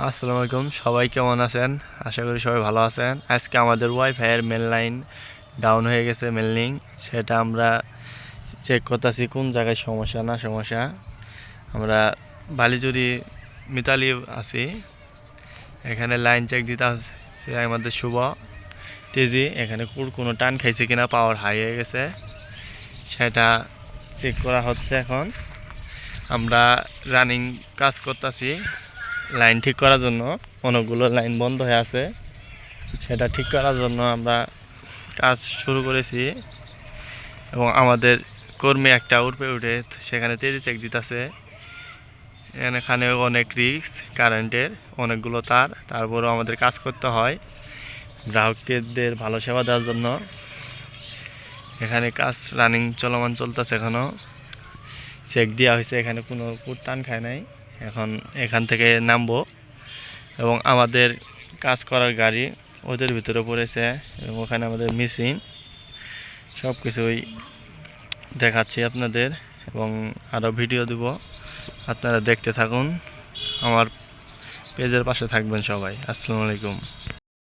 আসসালামু আলাইকুম, সবাই কেমন আছেন? আশা করি সবাই ভালো আছেন। আজকে আমাদের ওয়াইফাইয়ের মেন লাইন ডাউন হয়ে গেছে, মেন লিঙ্ক। সেটা আমরা চেক করতেছি কোন জায়গায় সমস্যা না সমস্যা। আমরা বালিজুরি মিতালি আছি, এখানে লাইন চেক দিতে আছে আমাদের শুভ তেজি। এখানে কোনো টান খাইছে কিনা, পাওয়ার হাই হয়ে গেছে, সেটা চেক করা হচ্ছে। এখন আমরা রানিং কাজ করতেছি লাইন ঠিক করার জন্য। অনেকগুলো লাইন বন্ধ হয়ে আছে, সেটা ঠিক করার জন্য আমরা কাজ শুরু করেছি। এবং আমাদের কর্মী একটা উঠে সেখানে তেজি চেক দিতেছে। এখানে অনেক রিস্ক, কারেন্টের অনেকগুলো তার, তারপরেও আমাদের কাজ করতে হয় গ্রাহকদের ভালো সেবা দেওয়ার জন্য। এখানে কাজ রানিং চলমান চলতেছে, এখনও চেক দেওয়া হয়েছে, এখানে কোনো টান খায় নাই। এখন এখান থেকে নামবো এবং আমাদের কাজ করার গাড়ি ওদের ভিতরে পড়েছে এবং ওখানে আমাদের মেশিন সব কিছুই দেখাচ্ছি আপনাদের এবং আরও ভিডিও দেব, আপনারা দেখতে থাকুন। আমার পেজের পাশে থাকবেন সবাই। আসসালামু আলাইকুম।